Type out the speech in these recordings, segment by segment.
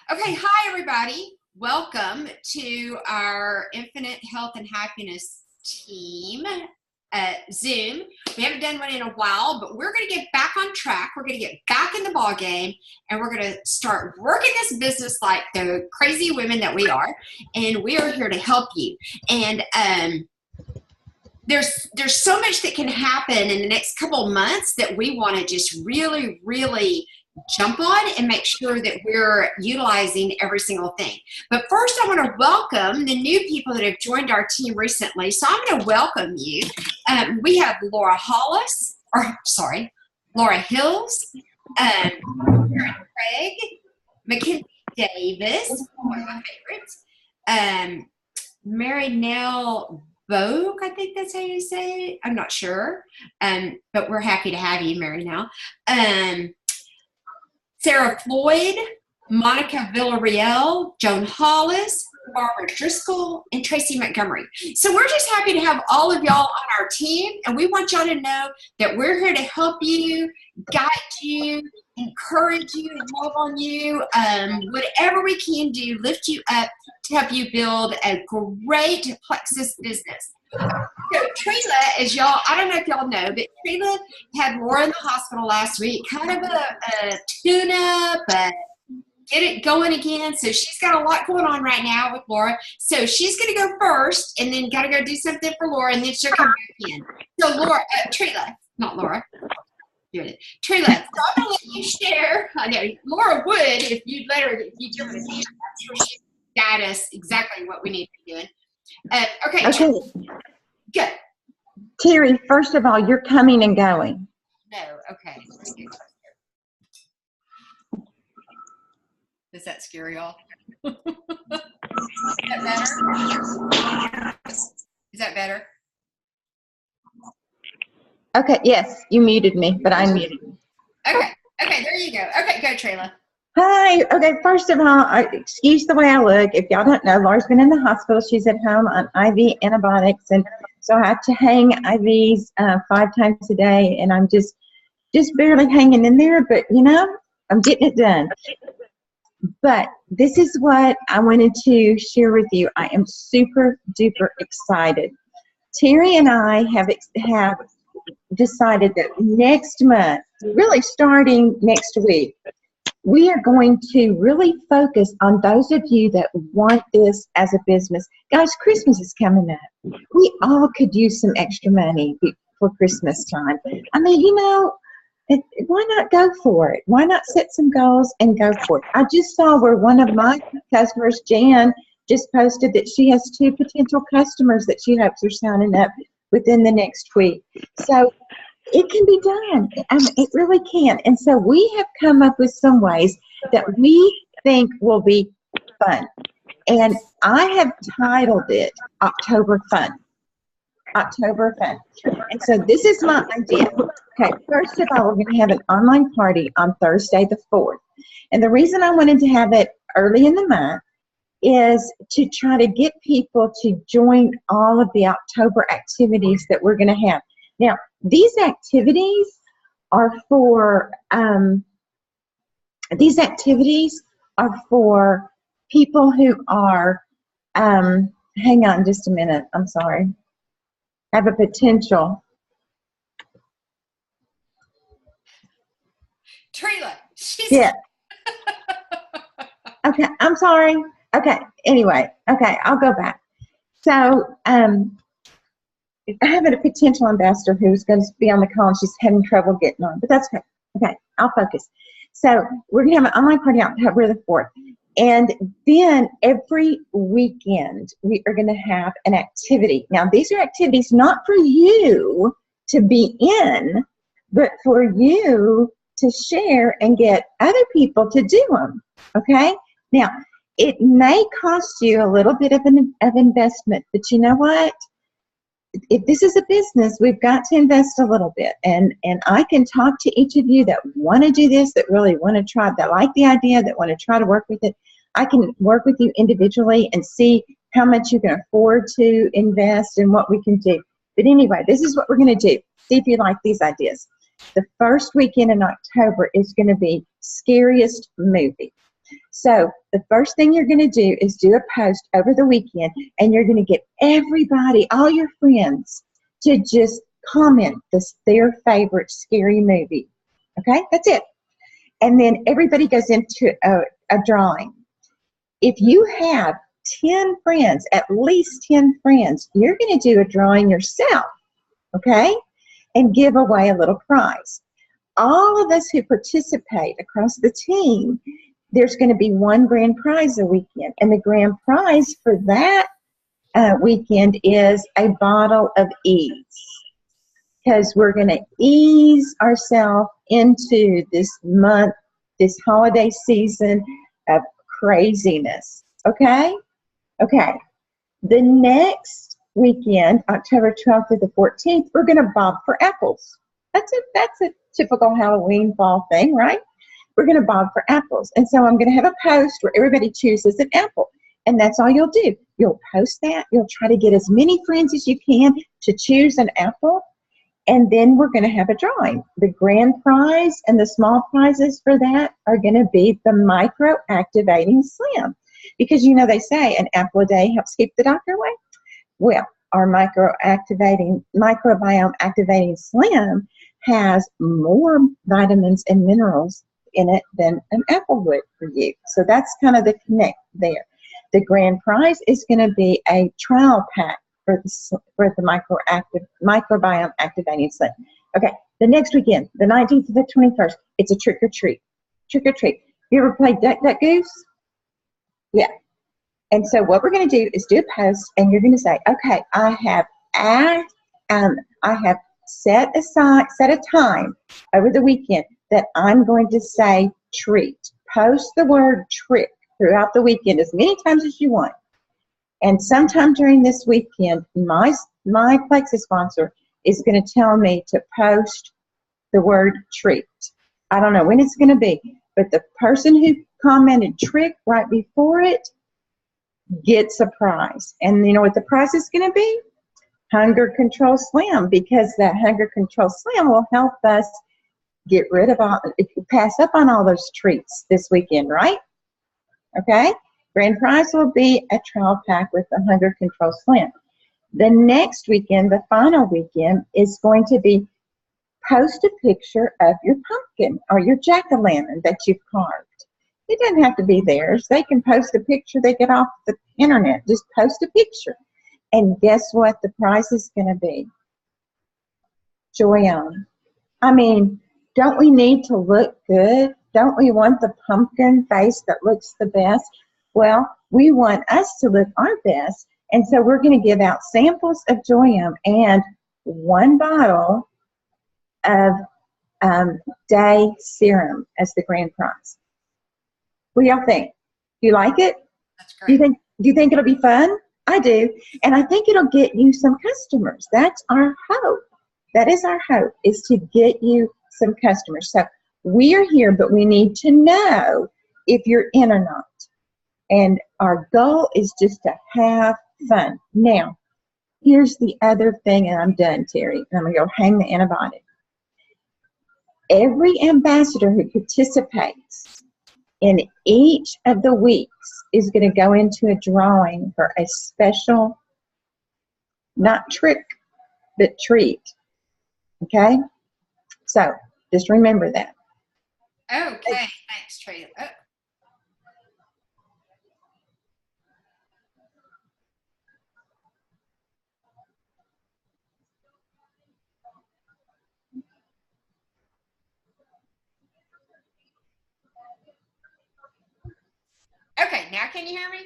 Okay, hi everybody. Welcome to our Infinite Health and Happiness team Zoom. We haven't done one in a while, but we're going to get back on track. We're going to get back in the ball game, and we're going to start working this business like the crazy women that we are. And we are here to help you. And there's so much that can happen in the next couple of months that we want to just really jump on and make sure that we're utilizing every single thing. But first, I want to welcome the new people that have joined our team recently. So I'm going to welcome you. We have Laura Hills, Karen Craig, Mackenzie Davis, one of my favorites, Mary Nell Vogue, I think that's how you say it. I'm not sure, but we're happy to have you, Mary Nell. Sarah Floyd, Monica Villarreal, Joan Hollis, Barbara Driscoll, and Tracy Montgomery. So we're just happy to have all of y'all on our team, and we want y'all to know that we're here to help you, guide you, encourage you, and love on you. Whatever we can do, lift you up to help you build a great Plexus business. So Trila, as y'all, I don't know if y'all know, but Trila had Laura in the hospital last week, kind of a tune-up, get it going again. So she's got a lot going on right now with Laura. So she's going to go first, and then got to go do something for Laura, and then she'll come back in. So Laura, Trila, not Laura. Good. Trila, so I'm going to let you share. I know Laura would if you'd let her, if you'd give her a chance. I'm sure she'd guide us exactly what we need to be doing. Okay. Good. Terry, first of all, you're coming and going. No, okay. Does that scare y'all? Is that better? Is that better? Okay, yes, you muted me, but I muted you. Okay, there you go. Okay, go, Trayla. Hi. Okay, first of all, excuse the way I look. If y'all don't know, Laura's been in the hospital. She's at home on IV antibiotics, and so I have to hang IVs 5 times a day, and I'm just barely hanging in there, but you know, I'm getting it done. But this is what I wanted to share with you. I am super duper excited. Terry and I have decided that next month, really starting next week, we are going to really focus on those of you that want this as a business. Guys, Christmas is coming up. We all could use some extra money for Christmas time. I mean, you know, why not go for it? Why not set some goals and go for it? I just saw where one of my customers, Jan, just posted that she has 2 potential customers that she hopes are signing up within the next week. So it can be done. I mean, it really can. And so we have come up with some ways that we think will be fun. And I have titled it October Fun. October Fun. And so this is my idea. Okay, first of all, we're going to have an online party on Thursday the 4th. And the reason I wanted to have it early in the month is to try to get people to join all of the October activities that we're going to have. Now, these activities are for people who are, hang on just a minute, I'm sorry, have a potential. Trila, yeah. Okay, I'm sorry. Okay, anyway, okay, I'll go back. So, I have a potential ambassador who's going to be on the call, and she's having trouble getting on, but that's okay. Okay, I'll focus. So we're going to have an online party on October the 4th. And then every weekend, we are going to have an activity. Now, these are activities not for you to be in, but for you to share and get other people to do them, okay? Now, it may cost you a little bit of investment, but you know what? If this is a business, we've got to invest a little bit. And I can talk to each of you that want to do this, that really want to try, that like the idea, that want to try to work with it. I can work with you individually and see how much you can afford to invest and what we can do. But anyway, this is what we're going to do. See if you like these ideas. The first weekend in October is going to be Scariest Movie. So the first thing you're going to do is do a post over the weekend, and you're going to get everybody, all your friends, to just comment their favorite scary movie. Okay, that's it. And then everybody goes into a drawing. If you have 10 friends, at least 10 friends, you're going to do a drawing yourself, okay, and give away a little prize. All of us who participate across the team, there's going to be one grand prize a weekend, and the grand prize for that weekend is a bottle of ease, because we're going to ease ourselves into this month, this holiday season of craziness. Okay? Okay. The next weekend, October 12th to the 14th, we're going to bob for apples. That's a typical Halloween fall thing, right? We're going to bob for apples. And so I'm going to have a post where everybody chooses an apple. And that's all you'll do. You'll post that. You'll try to get as many friends as you can to choose an apple. And then we're going to have a drawing. The grand prize and the small prizes for that are going to be the micro-activating slim. Because, you know, they say an apple a day helps keep the doctor away. Well, our microbiome activating slim has more vitamins and minerals in it than an apple would for you. So that's kind of the connect there. The grand prize is going to be a trial pack for the microbiome activating slim. Okay, the next weekend, the 19th to the 21st, it's a trick or treat. Trick or treat. You ever played Duck, Duck, Goose? Yeah. And so what we're going to do is do a post, and you're going to say, okay, I have set a time over the weekend that I'm going to say treat. Post the word trick throughout the weekend as many times as you want. And sometime during this weekend, my Plexus sponsor is going to tell me to post the word treat. I don't know when it's going to be, but the person who commented trick right before it gets a prize. And you know what the prize is going to be? Hunger Control Slim, because that Hunger Control Slim will help us get rid of pass up on all those treats this weekend, right? Okay? Grand prize will be a trial pack with the Hunger Control Slim. The next weekend, the final weekend, is going to be post a picture of your pumpkin or your jack-o'-lantern that you've carved. It doesn't have to be theirs. They can post a picture they get off the internet. Just post a picture. And guess what the prize is going to be? Joy-On. I mean, don't we need to look good? Don't we want the pumpkin face that looks the best? Well, we want us to look our best. And so we're going to give out samples of Joy-On and one bottle of Day Serum as the grand prize. What do y'all think? Do you like it? That's great. Do you think it'll be fun? I do. And I think it'll get you some customers. That's our hope. That is our hope, is to get you some customers. So we are here, but we need to know if you're in or not. And our goal is just to have fun. Now, here's the other thing, and I'm done, Terry. And I'm going to go hang the antibiotic. Every ambassador who participates in each of the weeks is going to go into a drawing for a special, not trick, but treat. Okay? So, just remember that. Okay, thanks, Trey. Oh. Okay, now can you hear me?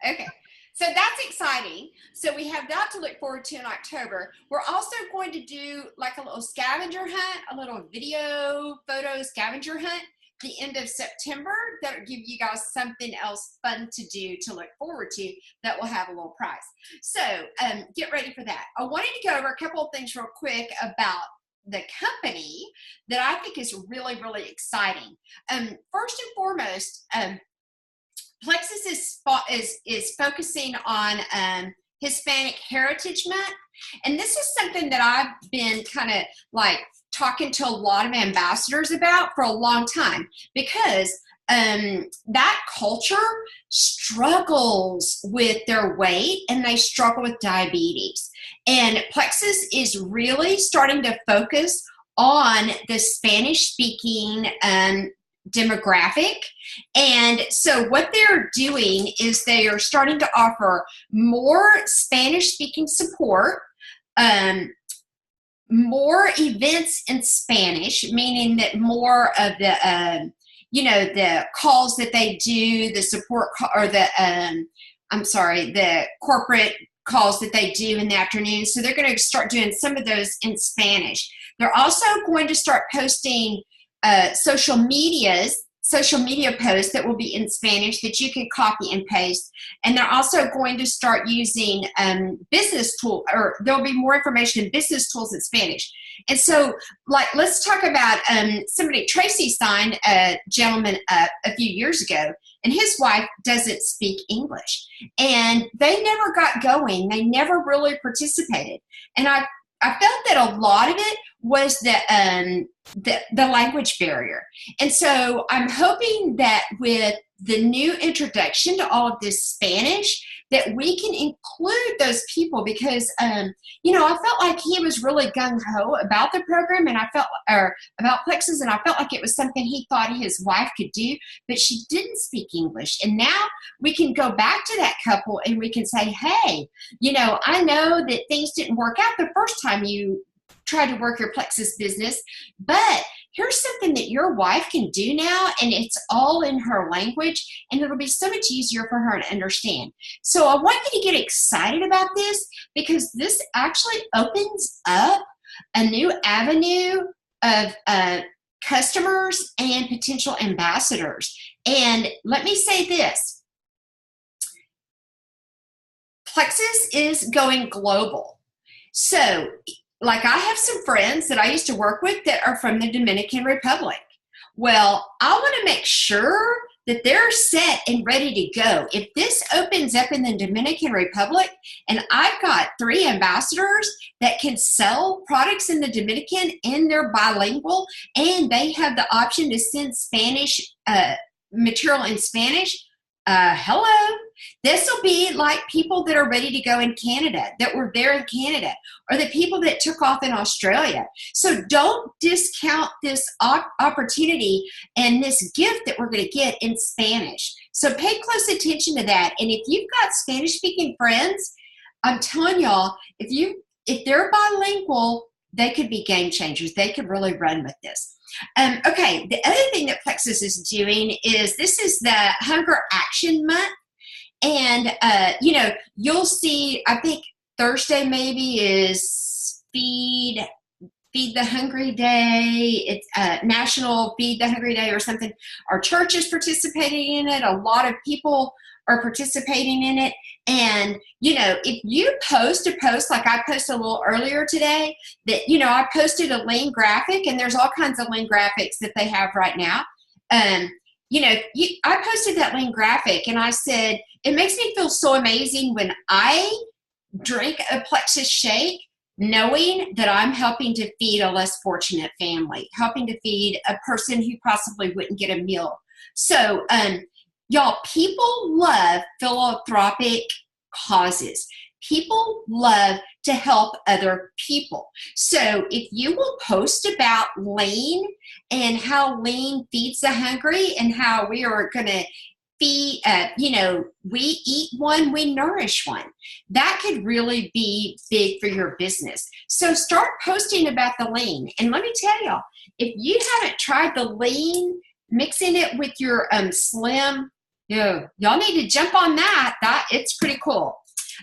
Okay, so that's exciting. So we have that to look forward to in October. We're also going to do like a little scavenger hunt, a little video photo scavenger hunt the end of September. That'll give you guys something else fun to do, to look forward to, that will have a little prize. So get ready for that. I wanted to go over a couple of things real quick about the company that I think is really, really exciting. First and foremost, Plexus is focusing on Hispanic Heritage Month, and this is something that I've been kind of like talking to a lot of ambassadors about for a long time, because that culture struggles with their weight and they struggle with diabetes. And Plexus is really starting to focus on the Spanish speaking demographic. And so what they're doing is they are starting to offer more Spanish speaking support, more events in Spanish, meaning that more of the the calls that they do, the support or the the corporate calls that they do in the afternoon. So they're going to start doing some of those in Spanish. They're also going to start posting social media posts that will be in Spanish that you can copy and paste. And they're also going to start using business tools, or there'll be more information in business tools in Spanish. And so, let's talk about Tracy signed a gentleman up a few years ago, and his wife doesn't speak English. And they never got going. They never really participated. And I felt that a lot of it was the language barrier. And so I'm hoping that with the new introduction to all of this Spanish, that we can include those people, because I felt like he was really gung-ho about the program, and about Plexus, and I felt like it was something he thought his wife could do, but she didn't speak English. And now we can go back to that couple and we can say, hey, I know that things didn't work out the first time you tried to work your Plexus business, but here's something that your wife can do now, and it's all in her language, and it'll be so much easier for her to understand. So I want you to get excited about this, because this actually opens up a new avenue of customers and potential ambassadors. And let me say this, Plexus is going global. So I have some friends that I used to work with that are from the Dominican Republic. Well, I want to make sure that they're set and ready to go. If this opens up in the Dominican Republic, and I've got 3 ambassadors that can sell products in the Dominican, and they're bilingual, and they have the option to send Spanish material in Spanish, hello. This will be like people that are ready to go in Canada, that were there in Canada, or the people that took off in Australia. So don't discount this opportunity and this gift that we're going to get in Spanish. So pay close attention to that. And if you've got Spanish-speaking friends, I'm telling y'all, if they're bilingual, they could be game changers. They could really run with this. Okay, the other thing that Plexus is doing is, this is the Hunger Action Month. And, you'll see, I think Thursday maybe is Feed the Hungry Day. It's National Feed the Hungry Day or something. Our church is participating in it. A lot of people are participating in it. And, if you post a post, like I posted a little earlier today, that, I posted a lean graphic, and there's all kinds of lean graphics that they have right now. I posted that lean graphic, and I said, it makes me feel so amazing when I drink a Plexus shake, knowing that I'm helping to feed a less fortunate family, helping to feed a person who possibly wouldn't get a meal. So, y'all, people love philanthropic causes. People love to help other people. So if you will post about lean and how lean feeds the hungry, and how we are going to feed, we eat one, we nourish one, that could really be big for your business. So start posting about the lean. And let me tell y'all, if you haven't tried the lean, mixing it with your slim, y'all need to jump on that. It's pretty cool.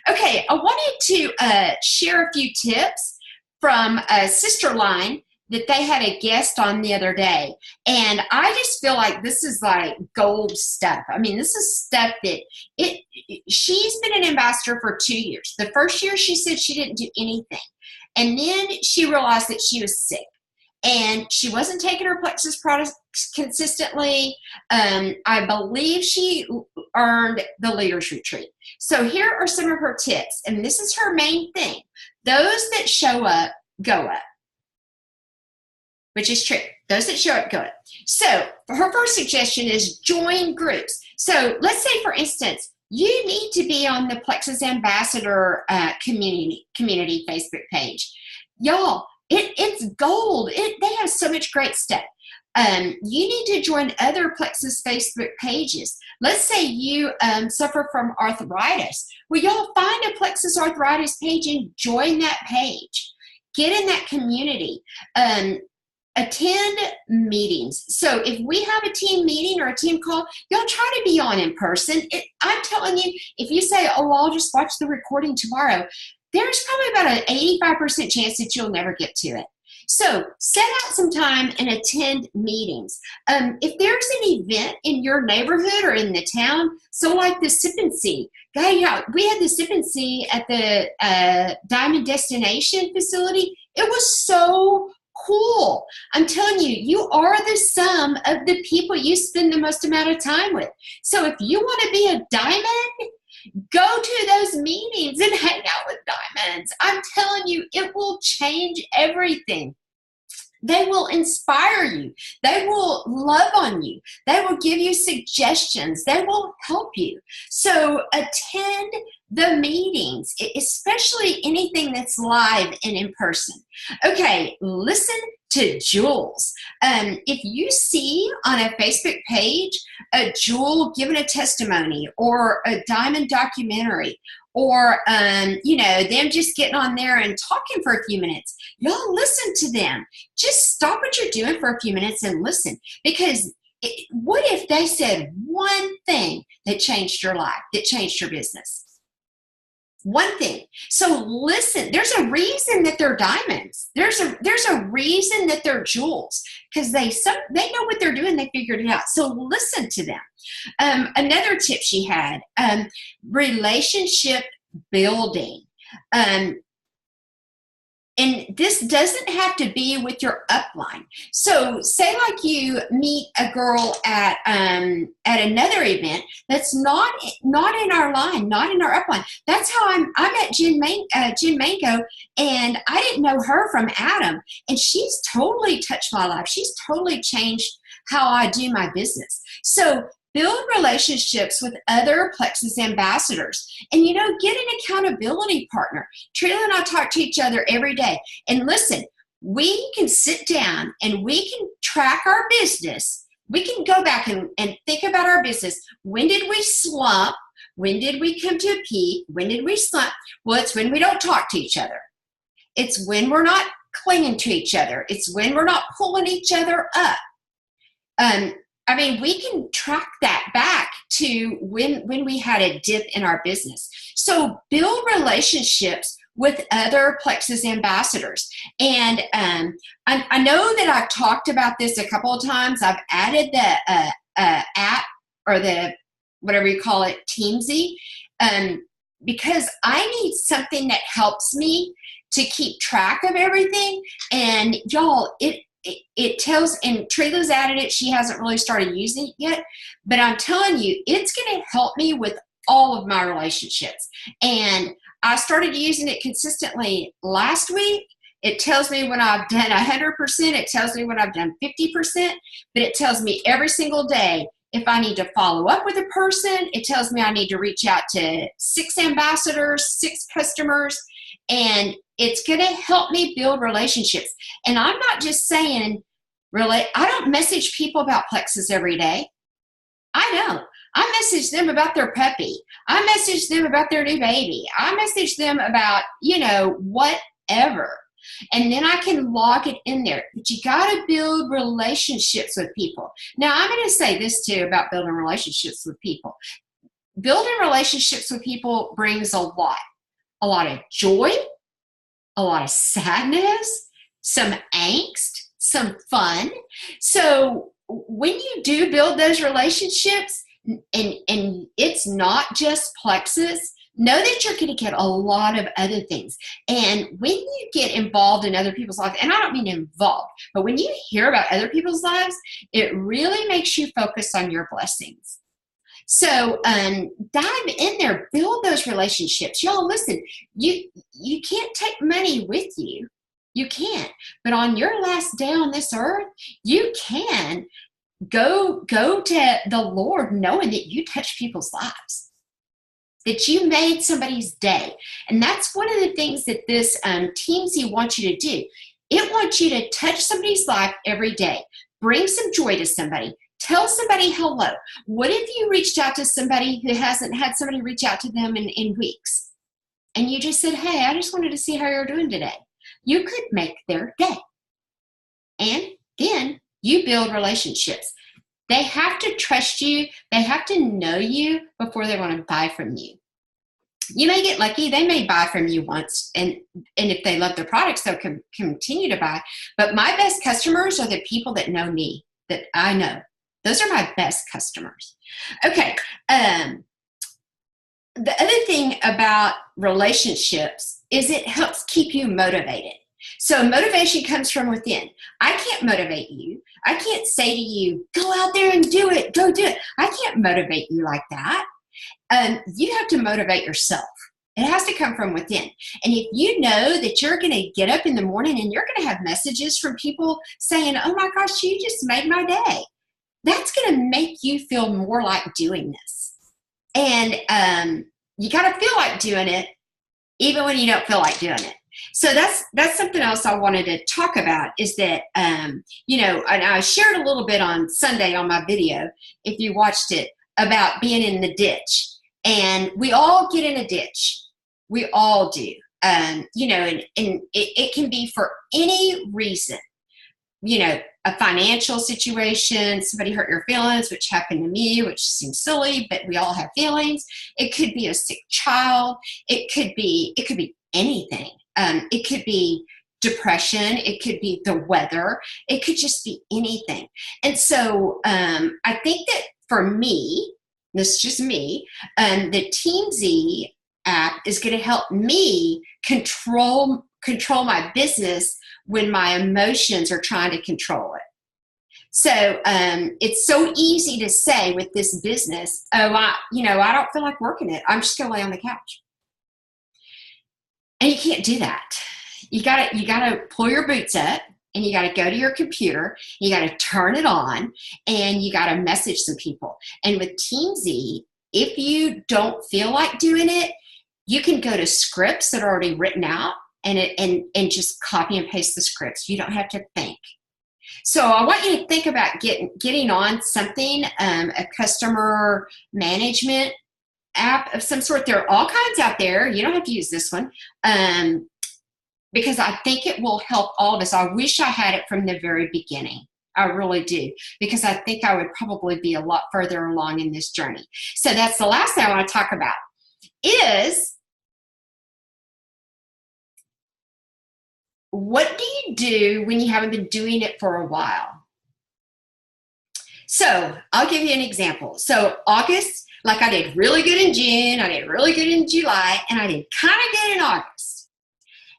Okay, I wanted to share a few tips from a sister line that they had a guest on the other day. And I just feel like this is like gold stuff. I mean, this is stuff that she's been an ambassador for 2 years. The first year she said she didn't do anything. And then she realized that she was sick, and she wasn't taking her Plexus products consistently. I believe she earned the Leaders Retreat. So here are some of her tips, and this is her main thing. Those that show up, go up. which is true. Those that show up, good. So her first suggestion is join groups. So let's say, for instance, you need to be on the Plexus Ambassador community Facebook page. Y'all, it's gold. They have so much great stuff. You need to join other Plexus Facebook pages. Let's say you suffer from arthritis. Well, y'all find a Plexus arthritis page and join that page. Get in that community. Attend meetings. So if we have a team meeting or a team call, y'all try to be on in person. I'm telling you, if you say, oh, I'll just watch the recording tomorrow, there's probably about an 85% chance that you'll never get to it. So set out some time and attend meetings. If there's an event in your neighborhood or in the town, so like the Sip and See, we had the Sip and See at the Diamond Destination facility. It was so cool. I'm telling you, you are the sum of the people you spend the most amount of time with. So if you want to be a diamond, go to those meetings and hang out with diamonds. I'm telling you, it will change everything. They will inspire you. They will love on you. They will give you suggestions. They will help you. So attend the meetings, especially anything that's live and in person. Okay, listen to jewels. If you see on a Facebook page a jewel giving a testimony or a diamond documentary, or them just getting on there and talking for a few minutes, y'all listen to them. Just stop what you're doing for a few minutes and listen. Because what if they said one thing that changed your life, that changed your business? One thing. So listen, there's a reason that they're diamonds. There's a reason that they're jewels, because they know what they're doing. They figured it out. So listen to them. Another tip she had, relationship building. And this doesn't have to be with your upline. So say like you meet a girl at another event that's not in our line, not in our upline. That's how I met Jen Mango, and I didn't know her from Adam. And she's totally touched my life. She's totally changed how I do my business. So build relationships with other Plexus ambassadors, and get an accountability partner. Trila and I talk to each other every day. And listen, we can sit down and we can track our business. We can go back and think about our business. When did we slump? When did we come to a peak? When did we slump? Well, it's when we don't talk to each other. It's when we're not clinging to each other. It's when we're not pulling each other up. We can track that back to when we had a dip in our business. So build relationships with other Plexus ambassadors. And I know that I've talked about this a couple of times. I've added the app, or the, whatever you call it, Teamsy, because I need something that helps me to keep track of everything. And y'all, it tells, and Trila's added it. She hasn't really started using it yet, but I'm telling you, it's going to help me with all of my relationships. And I started using it consistently last week. It tells me when I've done 100%. It tells me when I've done 50%, but it tells me every single day if I need to follow up with a person. It tells me I need to reach out to 6 ambassadors, 6 customers, and it's going to help me build relationships. And I'm not just saying, I don't message people about Plexus every day. I know. I message them about their puppy. I message them about their new baby. I message them about, whatever. And then I can log it in there. But you got to build relationships with people. Now, I'm going to say this too about building relationships with people. Building relationships with people brings a lot of joy, a lot of sadness, some angst, some fun. So when you do build those relationships, and it's not just Plexus, know that you're going to get a lot of other things. And when you get involved in other people's lives, and I don't mean involved, but when you hear about other people's lives, it really makes you focus on your blessings. So dive in there, build those relationships. Y'all, listen, you can't take money with you. You can't. But on your last day on this earth, you can go to the Lord knowing that you touched people's lives, that you made somebody's day. And that's one of the things that this Teamzy wants you to do. It wants you to touch somebody's life every day. Bring some joy to somebody. Tell somebody hello. What if you reached out to somebody who hasn't had somebody reach out to them in weeks? And you just said, hey, I just wanted to see how you're doing today. You could make their day. And then you build relationships. They have to trust you. They have to know you before they want to buy from you. You may get lucky. They may buy from you once, and if they love their products, they'll continue to buy. But my best customers are the people that know me, that I know. Those are my best customers. Okay. The other thing about relationships is it helps keep you motivated. So motivation comes from within. I can't motivate you. I can't say to you, go out there and do it. Go do it. I can't motivate you like that. You have to motivate yourself. It has to come from within. And if you know that you're going to get up in the morning and you're going to have messages from people saying, oh my gosh, you just made my day, that's going to make you feel more like doing this. And you got to feel like doing it even when you don't feel like doing it. So that's something else I wanted to talk about is that, and I shared a little bit on Sunday on my video, if you watched it, about being in the ditch. And we all get in a ditch. We all do. And it can be for any reason. A financial situation, somebody hurt your feelings, which happened to me, which seems silly, but we all have feelings. It could be a sick child. It could be anything. It could be depression. It could be the weather. It could just be anything. And so I think that for me, this is just me, the Teamzy app is going to help me control my business when my emotions are trying to control it. So it's so easy to say with this business, oh, I don't feel like working it. I'm just going to lay on the couch. And you can't do that. You gotta pull your boots up, and you gotta go to your computer, you gotta turn it on, and you gotta message some people. And with Teamzy, if you don't feel like doing it, you can go to scripts that are already written out and just copy and paste the scripts. You don't have to think. So I want you to think about getting on something, a customer management app of some sort. There are all kinds out there. You don't have to use this one because I think it will help all of us. I wish I had it from the very beginning. I really do, because I think I would probably be a lot further along in this journey. So that's the last thing I want to talk about is, what do you do when you haven't been doing it for a while? So I'll give you an example. So August, like I did really good in June, I did really good in July, and I did kind of good in August.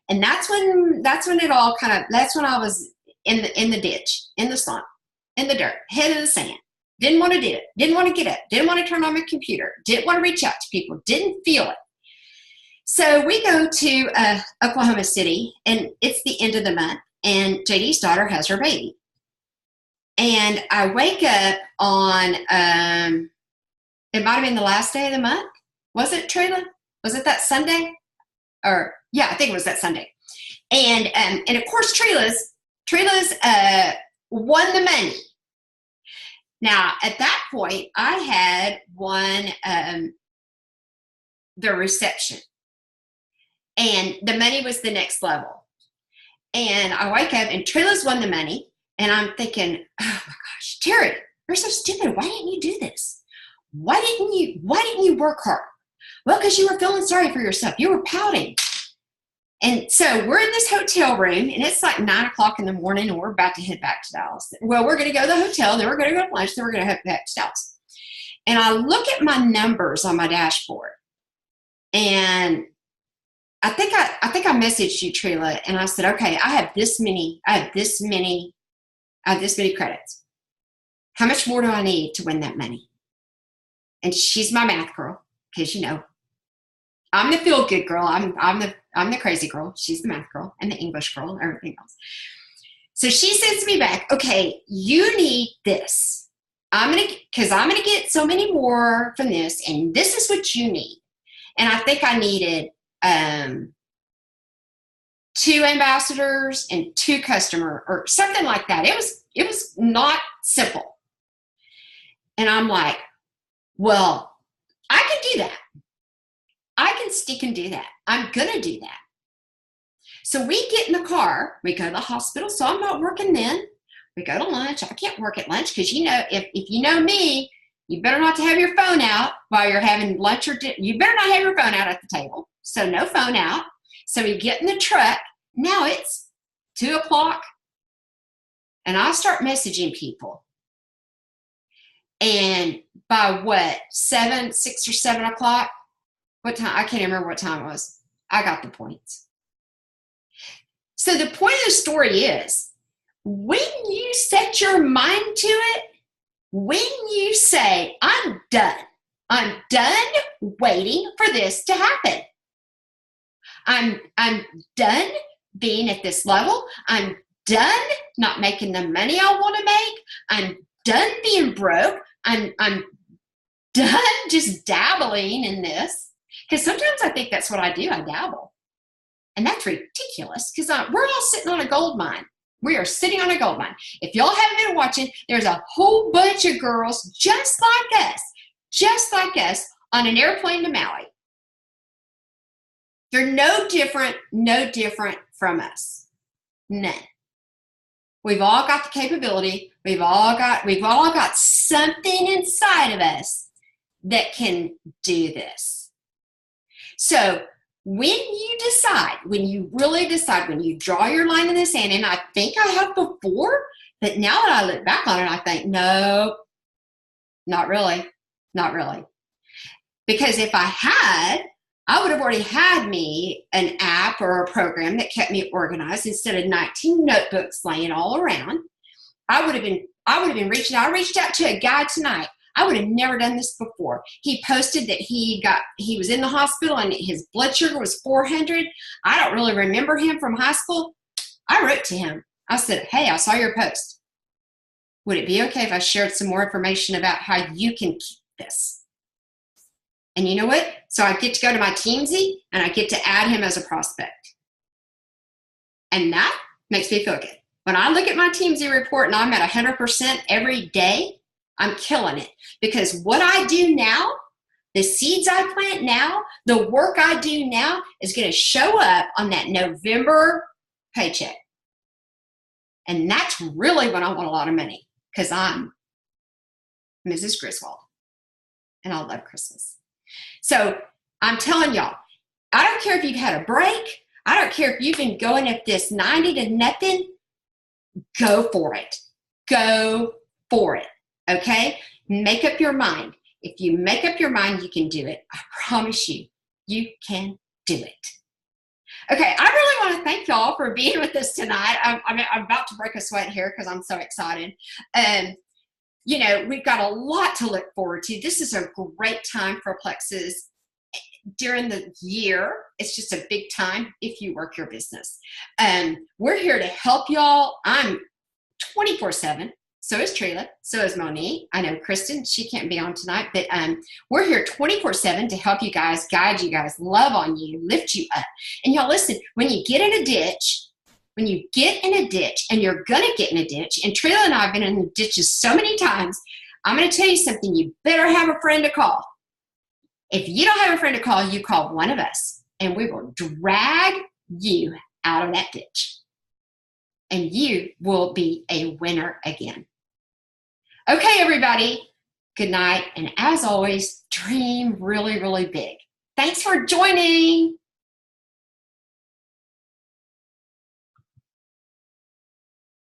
And that's when it all that's when I was in the ditch, in the slump, in the dirt, head in the sand. Didn't want to do it. Didn't want to get up. Didn't want to turn on my computer. Didn't want to reach out to people. Didn't feel it. So we go to Oklahoma City, and it's the end of the month, and JD's daughter has her baby. And I wake up on, it might have been the last day of the month. Was it, Trila? Was it that Sunday? Or, yeah, I think it was that Sunday. And of course, Trila's won the money. Now, at that point, I had won the reception. And the money was the next level. And I wake up and Trilla's won the money. And I'm thinking, oh my gosh, Terry, you're so stupid. Why didn't you do this? Why didn't you work hard? Well, because you were feeling sorry for yourself. You were pouting. And so we're in this hotel room, and it's like 9 o'clock in the morning, and we're about to head back to Dallas. Well, we're going to go to the hotel, then we're going to go to lunch, then we're going to head back to Dallas. And I look at my numbers on my dashboard, and I think I messaged you, Trila, and I said, okay, I have this many credits. How much more do I need to win that money? And she's my math girl, because I'm the feel good girl. I'm the crazy girl. She's the math girl and the English girl and everything else. So she says to me back, okay, you need this. Because I'm gonna get so many more from this, and this is what you need. And I think I needed 2 ambassadors and 2 customer or something like that. It was not simple. And I'm like, well, I can do that. I can stick and do that. I'm gonna do that. So we get in the car, we go to the hospital, so I'm not working then. We go to lunch. I can't work at lunch because, you know, if you know me, you better not to have your phone out while you're having lunch or you better not have your phone out at the table. So no phone out. So we get in the truck. Now it's 2 o'clock and I start messaging people. And by what, 6 or 7 o'clock? What time? I can't remember what time it was. I got the points. So the point of the story is, when you set your mind to it, when you say, I'm done waiting for this to happen. I'm done being at this level. I'm done not making the money I want to make. I'm done being broke. I'm done just dabbling in this. Because sometimes I think that's what I do. I dabble. And that's ridiculous because we're all sitting on a gold mine. We are sitting on a gold mine. If y'all haven't been watching, there's a whole bunch of girls just like us on an airplane to Maui. They're no different from us. None. We've all got the capability. We've all got something inside of us that can do this. So when you really decide, when you draw your line in the sand, and I think I have before, but now that I look back on it, I think, no, not really. Because if I had, I would have already had me an app or a program that kept me organized instead of 19 notebooks laying all around. I would have been reaching out. I reached out to a guy tonight. I would have never done this before. He posted that he was in the hospital and his blood sugar was 400. I don't really remember him from high school. I wrote to him. I said, hey, I saw your post. Would it be okay if I shared some more information about how you can keep this? And you know what? So I get to go to my Teamsy and I get to add him as a prospect. And that makes me feel good. When I look at my Teamsy report and I'm at 100% every day, I'm killing it. Because what I do now, the seeds I plant now, the work I do now is going to show up on that November paycheck. And that's really when I want a lot of money, because I'm Mrs. Griswold and I love Christmas. So I'm telling y'all, I don't care if you've had a break. I don't care if you've been going at this 90 to nothing. Go for it. Go for it. Okay? Make up your mind. If you make up your mind, you can do it. I promise you, you can do it. Okay, I really want to thank y'all for being with us tonight. I'm about to break a sweat here because I'm so excited. You know, we've got a lot to look forward to. This is a great time for Plexus. During the year, it's just a big time if you work your business. We're here to help y'all. I'm 24/7. So is Trila. So is Monique. I know Kristen, she can't be on tonight, but we're here 24/7 to help you guys, guide you guys, love on you, lift you up. And y'all listen, when you get in a ditch, and you're going to get in a ditch, and Trila and I have been in the ditches so many times, I'm going to tell you something. You better have a friend to call. If you don't have a friend to call, you call one of us, and we will drag you out of that ditch. And you will be a winner again. Okay, everybody. Good night. And as always, dream really, really big. Thanks for joining.